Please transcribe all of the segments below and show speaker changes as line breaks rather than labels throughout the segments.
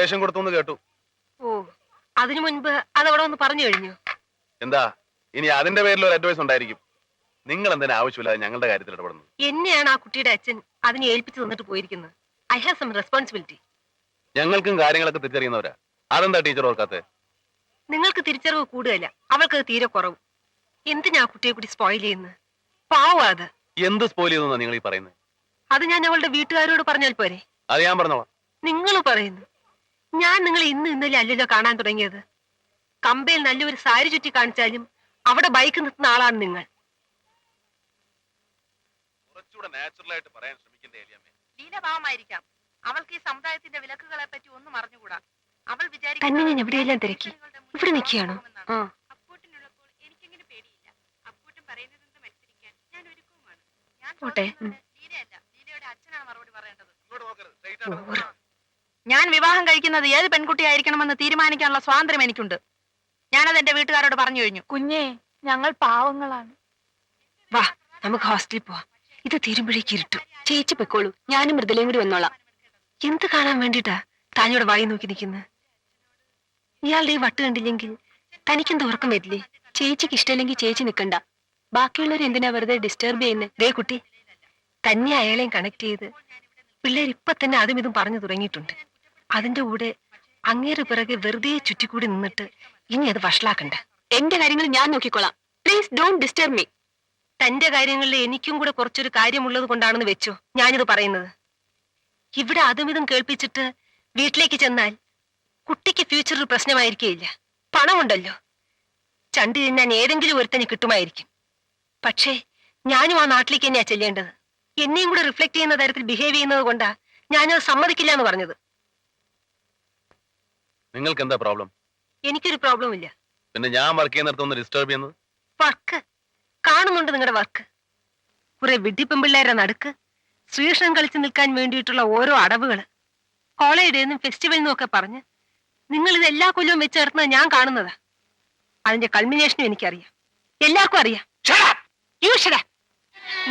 നിർദ്ദേശം കൊടുത്തു കേട്ടു.
ഓ, അതിനു മുൻപ് അതവിടെ ഒന്ന് പറഞ്ഞു കഴിഞ്ഞു.
എന്താ ഇനി അതിന്റെ പേരിൽ ഒരു അഡ്വൈസ് ഉണ്ടായിരിക്കും. നിങ്ങൾ എന്തിനാ ആവശ്യമില്ലാതെ ഞങ്ങളുടെ കാര്യത്തിൽ ഇടപെടുന്നത്?
എന്നെയാണ് ആ കുട്ടിയുടെ അച്ഛൻ അതിനെ ഏൽപ്പിച്ചു തന്നിട്ട് പോയിരിക്കുന്നത്. I have some responsibility.
ഞങ്ങൾക്കും കാര്യങ്ങളൊക്കെ തിരിച്ചറിയുന്നവരാ. അതെന്താ ടീച്ചർ ഓർക്കാത്തെ?
നിങ്ങൾക്ക് തിരിച്ചറിവ് കൂടുതല, അവൾക്ക് തീരെ കുറവ്. എന്തിനാ കുട്ടിയെ കൂടി സ്പോയിൽ ചെയ്യുന്നത്? പാവം അത്.
എന്ത് സ്പോയിൽ ചെയ്തെന്നാ നിങ്ങൾ ഈ പറയുന്നത്?
അത് ഞാൻ അവളുടെ വീട്ടുകാരോട് പറഞ്ഞാൽ പോരെ?
അത് ഞാൻ പറഞ്ഞോളാം.
നിങ്ങൾ പറയുന്നു. ഞാൻ നിങ്ങളെ ഇന്നലെ അല്ലല്ലോ കാണാൻ തുടങ്ങിയത്. കമ്പയിൽ നല്ലൊരു സാരി ചുറ്റി കാണിച്ചാലും അവിടെ ബൈക്ക് നിർത്തുന്ന ആളാണ് നിങ്ങൾ.
കുറച്ചുകൂടെ നാച്ചുറൽ ആയിട്ട് പറയാൻ ശ്രമിക്കണ്ടേ എലിയമ്മേ?
ലീലഭാവമായിരിക്കാം. അവൾക്ക് ഈ സമുദായത്തിന്റെ വിലക്കുകളെ പറ്റി ഒന്നും അറിഞ്ഞുകൂടാ. അവൾ
തന്നെ ഞാൻ എവിടെയെല്ലാം തിരക്കി. ഇവിടെ നിൽക്കുകയാണോ?
അപ്പൂട്ടിനുള്ളപ്പോൾ എനിക്കെങ്ങനെ പേടിയില്ല. അപ്പൂട്ടൻ പറയുന്നതെന്ത് മത്സരിക്കാൻ ഞാൻ ഒരുക്കവുമാണ്. ഞാൻ ലീലയല്ല, ലീലയുടെ അച്ഛനാണ് മറുപടി പറയേണ്ടത്. ഞാൻ വിവാഹം കഴിക്കുന്നത് ഏത് പെൺകുട്ടിയായിരിക്കണമെന്ന് തീരുമാനിക്കാനുള്ള സ്വാതന്ത്ര്യം എനിക്കുണ്ട്. ഞാനത് എന്റെ വീട്ടുകാരോട് പറഞ്ഞു കഴിഞ്ഞു.
കുഞ്ഞേ, ഞങ്ങൾ പാവങ്ങളാണ്.
വാ, നമുക്ക് ഹോസ്റ്റലിൽ പോവാം. ഇത് തീരുമ്പോഴേക്ക് ഇരുട്ടു.
ചേച്ചി പൊയ്ക്കോളൂ, ഞാനും മൃദുലയും കൂടി വന്നോളാം.
എന്ത് കാണാൻ വേണ്ടിട്ടാ താനിവിടെ വായി നോക്കി നിൽക്കുന്നത്? ഇയാളുടെ ഈ വട്ട് കണ്ടില്ലെങ്കിൽ തനിക്കെന്ത് ഉറക്കം വരില്ലേ?
ചേച്ചിക്ക് ഇഷ്ടമില്ലെങ്കിൽ ചേച്ചി നിൽക്കണ്ട. ബാക്കിയുള്ളവർ എന്തിനാ വെറുതെ ഡിസ്റ്റർബ് ചെയ്യുന്നത്?
ദേ കുട്ടി, തന്നെ അയാളെയും കണക്ട് ചെയ്ത് പിള്ളേർ ഇപ്പൊ തന്നെ അതും ഇതും പറഞ്ഞു തുടങ്ങിയിട്ടുണ്ട്. അതിന്റെ കൂടെ അങ്ങേറ് പിറകെ വെറുതെ ചുറ്റിക്കൂടി നിന്നിട്ട് ഇനി അത് വഷളാക്കണ്ട.
എന്റെ കാര്യങ്ങൾ ഞാൻ നോക്കിക്കോളാം. Please don't disturb me.
തന്റെ കാര്യങ്ങളിൽ എനിക്കും കൂടെ കുറച്ചൊരു കാര്യമുള്ളത് കൊണ്ടാണെന്ന് വെച്ചോ ഞാനിത് പറയുന്നത്. ഇവിടെ അതും ഇതും കേൾപ്പിച്ചിട്ട് വീട്ടിലേക്ക് ചെന്നാൽ കുട്ടിക്ക് ഫ്യൂച്ചറിൽ പ്രശ്നമായിരിക്കില്ല. പണമുണ്ടല്ലോ, ചണ്ടി തിന്നാൻ ഏതെങ്കിലും ഒരുത്തന് കിട്ടുമായിരിക്കും. പക്ഷേ ഞാനും ആ നാട്ടിലേക്ക് തന്നെയാ ചെല്ലേണ്ടത്. എന്നെയും കൂടെ റിഫ്ലക്ട് ചെയ്യുന്ന തരത്തിൽ ബിഹേവ് ചെയ്യുന്നത് കൊണ്ടാ ഞാനത് സമ്മതിക്കില്ല എന്ന് പറഞ്ഞത്.
നിങ്ങൾക്ക് എന്താ പ്രോബ്ലം?
എനിക്കൊരു പ്രോബ്ലം ഇല്ല.
പിന്നെ ഞാൻ വർക്ക് ചെയ്യുന്നിടത്തൊന്ന് ഡിസ്റ്റർബ് ചെയ്യുന്നത്?
വർക്ക് കാണുന്നുണ്ട്, നിങ്ങളുടെ വർക്ക്. കുറെ വിഡ്ഢിപ്പെമ്പിള്ളേരെ നടുക്ക് ശ്രീകൃഷ്ണൻ കളിച്ചു നിൽക്കാൻ വേണ്ടിയിട്ടുള്ള ഓരോ അടവുകള്, കോളേജ് ഡേന്നും ഫെസ്റ്റിവൽ എന്നും ഒക്കെ പറഞ്ഞ് നിങ്ങൾ ഇത് എല്ലാ കൊല്ലവും വെച്ച് ചേർക്കുന്നത് ഞാൻ കാണുന്നതാ. അതിന്റെ കൾമിനേഷനും എനിക്കറിയാം, എല്ലാവർക്കും അറിയാം.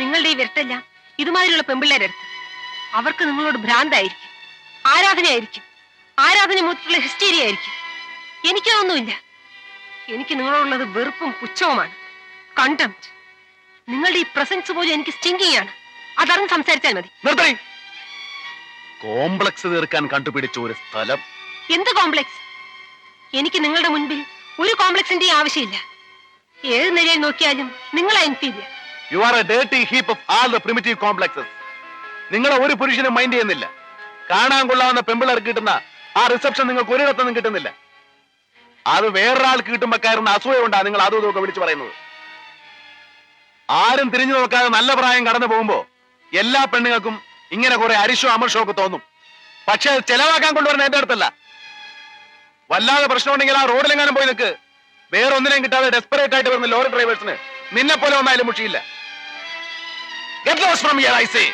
നിങ്ങളുടെ ഈ വിരട്ടെല്ലാം ഇതുമാതിരിയുള്ള പെമ്പിള്ളേരടുത്ത് അവർക്ക് നിങ്ങളോട് ഭ്രാന്തായിരിക്കും, ആരാധനയായിരിക്കും, ആരാധന മൂത്തിട്ടുള്ള ഹിസ്റ്റീരിയ ആയിരിക്കും. എനിക്കതൊന്നുമില്ല. എനിക്ക് നിങ്ങളോടുള്ളത് വെറുപ്പും പുച്ഛവുമാണ്, കണ്ടംപ്റ്റ്. നിങ്ങളുടെ ഈ പ്രസൻസ് പോലും എനിക്ക് സ്റ്റിങ്കിങ് ആണ്. അതറിഞ്ഞ് സംസാരിച്ചാൽ മതി.
കോംപ്ലക്സ് തീർക്കാൻ കണ്ടുപിടിച്ച ഒരു സ്ഥലം.
എന്ത് കോംപ്ലക്സ്? എനിക്ക് നിങ്ങളുടെ മുൻപിൽ ഒരു കോംപ്ലക്സിന്റെ ആവശ്യമില്ല. ഏത് നിലയിൽ നോക്കിയാലും നിങ്ങളാ inferior.
You are a dirty heap of all the primitive complexes. നിങ്ങളെ ഒരു പുരുഷനും മൈൻഡ് ചെയ്യുന്നില്ല. കാണാൻ കൊള്ളാവുന്ന പെമ്പിളർക്ക് കിട്ടുന്ന ആ റിസപ്ഷൻ നിങ്ങൾക്ക് ഒരിടത്തൊന്നും കിട്ടുന്നില്ല. അത് വേറൊരാൾക്ക് കിട്ടുമ്പോ കയറുന്ന അസൂയ കൊണ്ടാണ് നിങ്ങൾ അതും ഇതൊക്കെ വിളിച്ചു പറയുന്നത്. ആരും തിരിഞ്ഞു നോക്കാതെ നല്ല പ്രായം കടന്നു പോകുമ്പോ എല്ലാ പെണ്ണുങ്ങൾക്കും ഇങ്ങനെ കുറെ അരിശോ അമർഷോ ഒക്കെ തോന്നും. പക്ഷെ അത് ചെലവാക്കാൻ കൊണ്ടുവരുന്ന എന്റെ അടുത്തല്ല. വല്ലാതെ പ്രശ്നമുണ്ടെങ്കിൽ ആ റോഡിലെങ്ങാനും പോയി നിൽക്ക്. വേറൊന്നിനെയും കിട്ടാതെ ഡെസ്പറേറ്റ് ആയിട്ട് വരുന്ന ലോറി ഡ്രൈവേഴ്സിന് നിന്നെ പോലെ ഒന്നായാലും മുഷിയില്ല. Get lost from here, I say.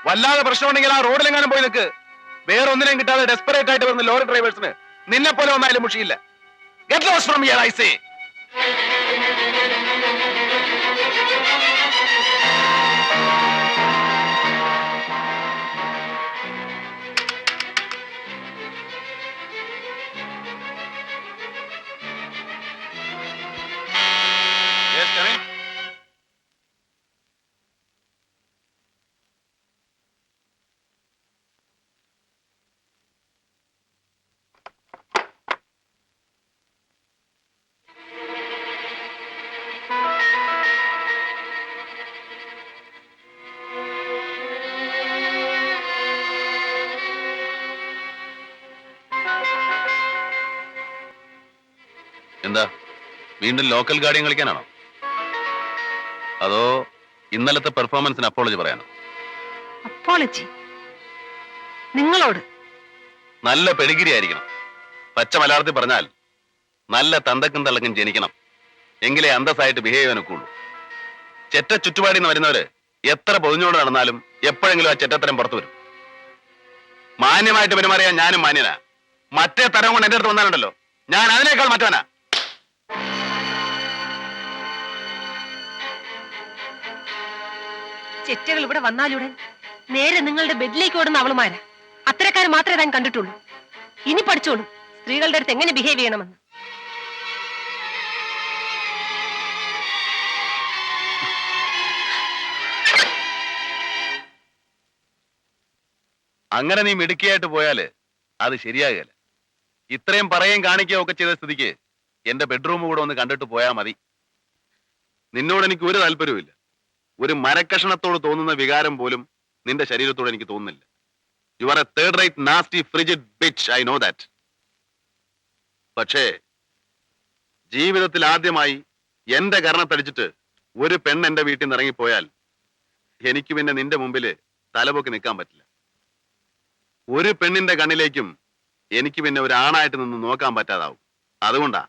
വല്ലാതെ പ്രശ്നമുണ്ടെങ്കിൽ ആ റോഡിലെങ്ങാനും പോയി നിൽക്ക്. വേറൊന്നിനെയും കിട്ടാതെ ഡെസ്പറേറ്റ് ആയിട്ട് വരുന്ന ലോറി ഡ്രൈവേഴ്സിന് നിന്നെ പോലെ ഒന്നായാലും മുഷിയില്ല. Get lost from here, I say. Yes, come in. എന്താ വീണ്ടും ലോക്കൽ ഗാർഡിയൻ കളിക്കാനാണോ? അതോ ഇന്നലത്തെ പെർഫോമൻസിന് അപ്പോളജി പറയാനോ?
അപ്പോളജി നിങ്ങളോട്?
നല്ല പെഡിഗിരി ആയിരിക്കണം. പച്ച മലയാളത്തിൽ പറഞ്ഞാൽ നല്ല തന്തക്കും തള്ളക്കും ജനിക്കണം. എങ്കിലേ അന്തസ്സായിട്ട് ബിഹേവ് ചെയ്യാനൊക്കെ ഉള്ളൂ. ചെറ്റ ചുറ്റുപാടിൽ നിന്ന് വരുന്നവര് എത്ര പൊതിഞ്ഞോട് നടന്നാലും എപ്പോഴെങ്കിലും ആ ചെറ്റത്തരം പുറത്തു വരും. മാന്യമായിട്ട് പെരുമാറിയാൻ ഞാനും മാന്യനാ. മറ്റേ തരം കൊണ്ട് എന്റെ അടുത്ത് വന്നാലുണ്ടല്ലോ, ഞാൻ അതിനേക്കാൾ മറ്റവനാ.
ചെറ്റകൾ ഇവിടെ വന്നാലുടൻ നേരെ നിങ്ങളുടെ ബെഡിലേക്ക് ഓടുന്ന അവളുമാരാ. അത്തരക്കാരെ മാത്രമേ താൻ കണ്ടിട്ടുള്ളൂ. ഇനി പഠിച്ചോളൂ സ്ത്രീകളുടെ അടുത്ത് എങ്ങനെ ബിഹേവ് ചെയ്യണമെന്ന്.
അങ്ങനെ നീ മിടുക്കിയായിട്ട് പോയാല് അത് ശരിയാകുകയല്ല. ഇത്രയും പറയുകയും കാണിക്കുകയും ഒക്കെ ചെയ്ത സ്ഥിതിക്ക് എന്റെ ബെഡ്റൂം കൂടെ ഒന്ന് കണ്ടിട്ട് പോയാൽ മതി. നിന്നോട് എനിക്ക് ഒരു താല്പര്യവുമില്ല. ഒരു മരക്കഷണത്തോട് തോന്നുന്ന വികാരം പോലും നിന്റെ ശരീരത്തോട് എനിക്ക് തോന്നുന്നില്ല. You are A third rate nasty frigid bitch, I know that. പക്ഷേ ജീവിതത്തിൽ ആദ്യമായി എന്റെ കരണത്തടിച്ചിട്ട് ഒരു പെണ്ണ് എന്റെ വീട്ടിൽ നിന്ന് ഇറങ്ങിപ്പോയാൽ എനിക്ക് പിന്നെ നിന്റെ മുമ്പില് തലപൊക്കി നിൽക്കാൻ പറ്റില്ല. ഒരു പെണ്ണിന്റെ കണ്ണിലേക്കും എനിക്ക് പിന്നെ ഒരു ആണായിട്ട് നിന്ന് നോക്കാൻ പറ്റാതാവും. അതുകൊണ്ടാ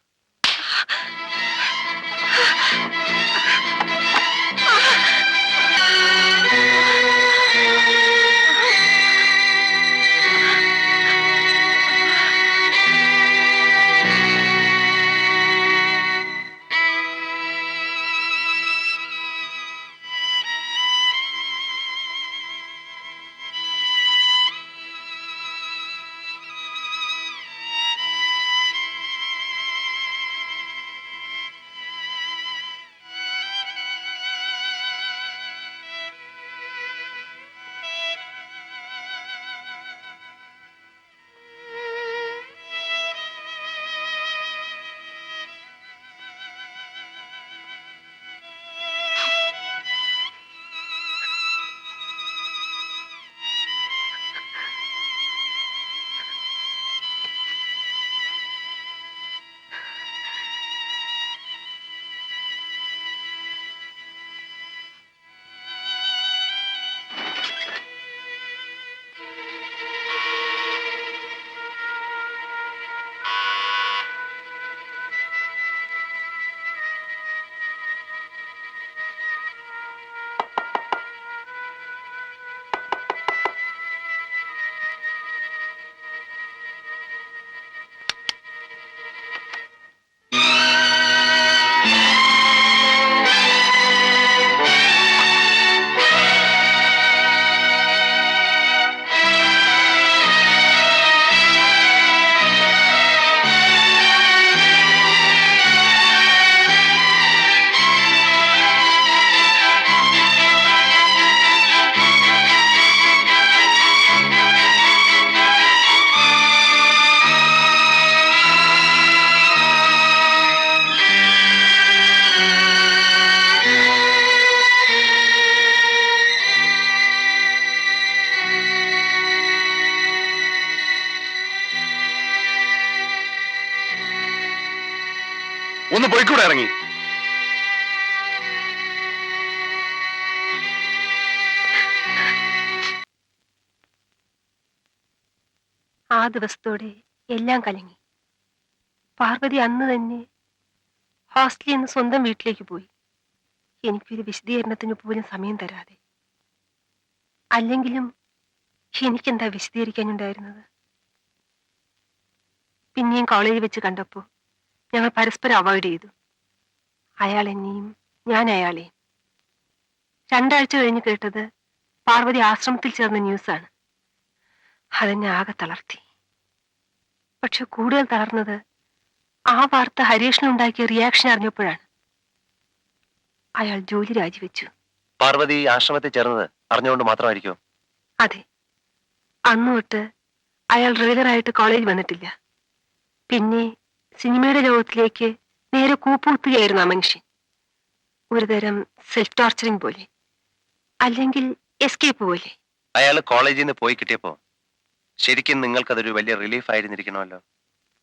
ഒന്ന് പോയിക്കൂടെ ഇറങ്ങി?
ആ ദിവസത്തോടെ എല്ലാം കലങ്ങി. പാർവതി അന്ന് തന്നെ ഹോസ്റ്റലിൽ നിന്ന് സ്വന്തം വീട്ടിലേക്ക് പോയി, എനിക്കൊരു വിശദീകരണത്തിന് പോലും സമയം തരാതെ. അല്ലെങ്കിലും എനിക്കെന്താ വിശദീകരിക്കാനുണ്ടായിരുന്നത്? പിന്നെയും കോളേജിൽ വെച്ച് കണ്ടപ്പോൾ ഞങ്ങൾ പരസ്പരം അവോയ്ഡ് ചെയ്തു. അയാൾ എന്നെയും ഞാൻ അയാളെയും. 2 ആഴ്ച കഴിഞ്ഞ് കേട്ടത് പാർവതി ആശ്രമത്തിൽ ചേർന്ന ന്യൂസാണ്. അതെന്നെ ആകെ തളർത്തി. പക്ഷെ കൂടുതൽ തളർന്നത് ആ വാർത്ത ഹരീഷിനുണ്ടാക്കിയ റിയാക്ഷൻ അറിഞ്ഞപ്പോഴാണ്. അയാൾ ജോലി രാജിവെച്ചു.
പാർവതി ആശ്രമത്തിൽ ചേർന്നത് അറിഞ്ഞുകൊണ്ട് മാത്രമായിരിക്കും?
അതെ. അന്നു തൊട്ട് അയാൾ റെഗുലറായിട്ട് കോളേജിൽ വന്നിട്ടില്ല. പിന്നെ സിനിമയുടെ ലോകത്തിലേക്ക് നേരെ കൂപ്പുകുത്തുകയായിരുന്നു ആ മനുഷ്യൻ. ഒരുതരം സെൽഫ് ടോർച്ചറിങ് പോലെ, അല്ലെങ്കിൽ എസ്കേപ്പ് പോലെ.
അയാൾ കോളേജിൽ നിന്ന് പോയി കിട്ടിയപ്പോ ശരിക്കും നിങ്ങൾക്കതൊരു വലിയ റിലീഫ് ആയിരുന്നിരിക്കണമല്ലോ.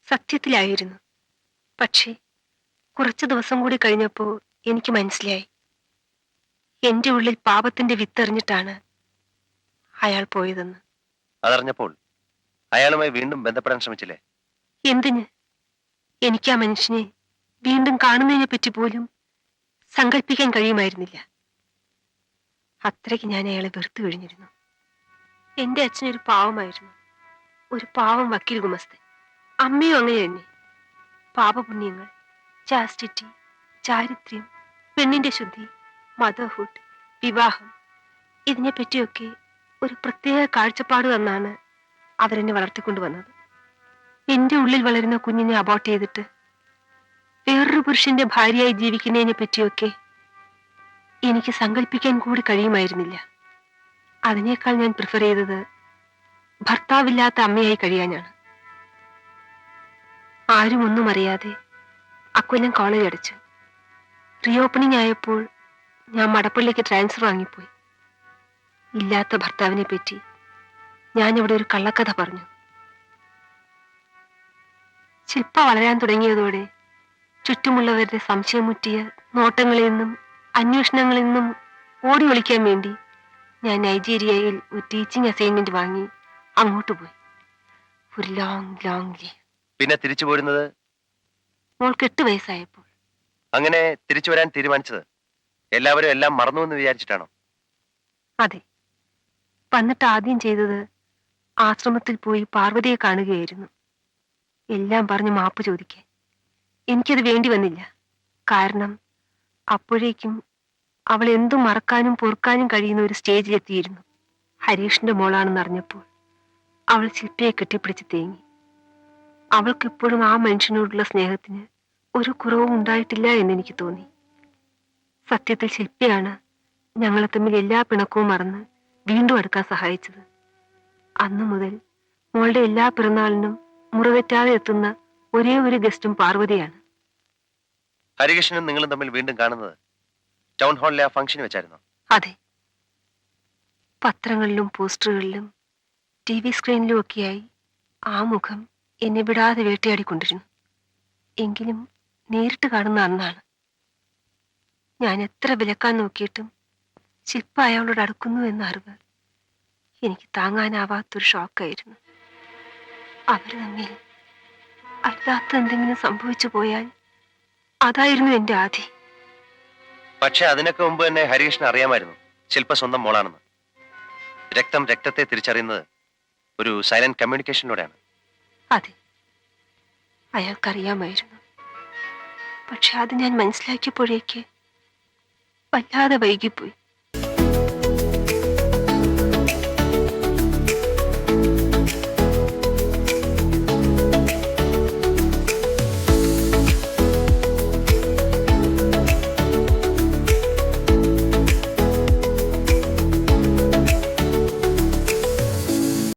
സത്യത്തിലായിരുന്നു. പക്ഷേ കുറച്ചു ദിവസം കൂടി കഴിഞ്ഞപ്പോൾ എനിക്ക് മനസ്സിലായി, എന്റെ ഉള്ളിൽ പാപത്തിന്റെ വിത്തെറിഞ്ഞിട്ടാണ് അയാൾ പോയതെന്ന്.
അതറിഞ്ഞപ്പോൾ അയാളുമായി വീണ്ടും ബന്ധപ്പെടാൻ ശ്രമിച്ചില്ലേ?
എന്തിന്? എനിക്ക് ആ മനുഷ്യനെ വീണ്ടും കാണുന്നതിനെ പറ്റി പോലും സങ്കല്പിക്കാൻ കഴിയുമായിരുന്നില്ല. അത്രയ്ക്ക് ഞാൻ അയാളെ വെറുത്തു കഴിഞ്ഞിരുന്നു. എന്റെ അച്ഛനൊരു പാവമായിരുന്നു, ഒരു പാവം വക്കീൽ ഗുമസ്തൻ. അമ്മയും അങ്ങനെ തന്നെ. പാപപുണ്യങ്ങൾ, ചാസ്റ്റിറ്റി, ചാരിത്ര്യം, പെണ്ണിന്റെ ശുദ്ധി, മദർഹുഡ്, വിവാഹം, ഇതിനെപ്പറ്റിയൊക്കെ ഒരു പ്രത്യേക കാഴ്ചപ്പാട് തന്നാണ് അവരെന്നെ വളർത്തിക്കൊണ്ടുവന്നത്. എന്റെ ഉള്ളിൽ വളരുന്ന കുഞ്ഞിനെ അബോർട്ട് ചെയ്തിട്ട് വേറൊരു പുരുഷന്റെ ഭാര്യയായി ജീവിക്കുന്നതിനെ പറ്റിയൊക്കെ എനിക്ക് സങ്കല്പിക്കാൻ കൂടി കഴിയുമായിരുന്നില്ല. അതിനേക്കാൾ ഞാൻ പ്രിഫർ ചെയ്തത് ഭർത്താവില്ലാത്ത അമ്മയായി കഴിയാനാണ്. ആരും ഒന്നും അറിയാതെ അക്കൊല്ലം കോളേജ് അടച്ചു. റീഓപ്പണിംഗ് ആയപ്പോൾ ഞാൻ മടപ്പള്ളിക്ക് ട്രാൻസ്ഫർ വാങ്ങിപ്പോയി. ഇല്ലാത്ത ഭർത്താവിനെ പറ്റി ഞാൻ ഇവിടെ ഒരു കള്ളക്കഥ പറഞ്ഞു. ശില്പ വളരാൻ തുടങ്ങിയതോടെ ചുറ്റുമുള്ളവരുടെ സംശയമുറ്റിയ നോട്ടങ്ങളിൽ നിന്നും അന്വേഷണങ്ങളിൽ നിന്നും ഓടി ഒളിക്കാൻ വേണ്ടി ഞാൻ നൈജീരിയയിൽ ഒരു ടീച്ചിങ് അസൈൻമെന്റ് വാങ്ങി അങ്ങോട്ട് പോയി. ഒരു ലോങ് ലീവ്.
പിന്നെ തിരിച്ചു പോരുന്നത്?
മോൾക്ക് 8 വയസ്സായപ്പോൾ.
അങ്ങനെ തിരിച്ചു വരാൻ തീരുമാനിച്ചത് എല്ലാവരും എല്ലാം മറന്നു എന്ന് വിചാരിച്ചിട്ടാണോ?
അതെ. വന്നിട്ട് ആദ്യം ചെയ്തത് ആശ്രമത്തിൽ പോയി പാർവതിയെ കാണുകയായിരുന്നു. എല്ലാം പറഞ്ഞ് മാപ്പ് ചോദിക്കാൻ. എനിക്കത് വേണ്ടി വന്നില്ല. കാരണം അപ്പോഴേക്കും അവൾ എന്തും മറക്കാനും പൊറുക്കാനും കഴിയുന്ന ഒരു സ്റ്റേജിലെത്തിയിരുന്നു. ഹരീഷിന്റെ മോളാണെന്ന് അറിഞ്ഞപ്പോൾ അവൾ ശില്പയെ കെട്ടിപ്പിടിച്ച് തേങ്ങി. അവൾക്കിപ്പോഴും ആ മനുഷ്യനോടുള്ള സ്നേഹത്തിന് ഒരു കുറവും ഉണ്ടായിട്ടില്ല എന്നെനിക്ക് തോന്നി. സത്യത്തിൽ ശില്പയാണ് ഞങ്ങളെ തമ്മിൽ എല്ലാ പിണക്കവും മറന്ന് വീണ്ടും അടുക്കാൻ സഹായിച്ചത്. അന്നു മുതൽ മോളുടെ എല്ലാ പിറന്നാളിനും മുറിവെറ്റാതെ എത്തുന്ന ഒരേ ഒരു ഗസ്റ്റും പാർവതിയാണ്.
ഹരികൃഷ്ണനും നിങ്ങളും തമ്മിൽ വീണ്ടും കാണുന്നത് ടൗൺ ഹാളിലെ ആ ഫംഗ്ഷന് വെച്ചായിരുന്നു?
അതെ. പത്രങ്ങളിലും പോസ്റ്ററുകളിലും TV സ്ക്രീനിലും ഒക്കെയായി ആ മുഖം എന്നെ വിടാതെ വേട്ടയാടിക്കൊണ്ടിരുന്നു. എങ്കിലും നേരിട്ട് കാണുന്ന അന്നാണ്. ഞാൻ എത്ര വിലക്കാൻ നോക്കിയിട്ടും ശില്പ അയാളോട് അടുക്കുന്നു എന്ന അറിവ് എനിക്ക് താങ്ങാനാവാത്തൊരു ഷോക്കായിരുന്നു. അവര് തമ്മിൽ അല്ലാത്ത എന്തെങ്കിലും സംഭവിച്ചു പോയാൽ അതായിരുന്നു എന്റെ ആധി.
പക്ഷെ അതിനൊക്കെ മുമ്പ് തന്നെ ഹരികൃഷ്ണൻ അറിയാമായിരുന്നു ശില്പ സ്വന്തം മോളാണെന്ന്. രക്തം രക്തത്തെ തിരിച്ചറിയുന്നത് ഒരു സൈലന്റ് കമ്മ്യൂണിക്കേഷനിലൂടെയാണ്.
അതെ, അയാൾക്കറിയാമായിരുന്നു. പക്ഷെ അത് ഞാൻ മനസ്സിലാക്കിയപ്പോഴേക്ക് വല്ലാതെ വൈകിപ്പോയി.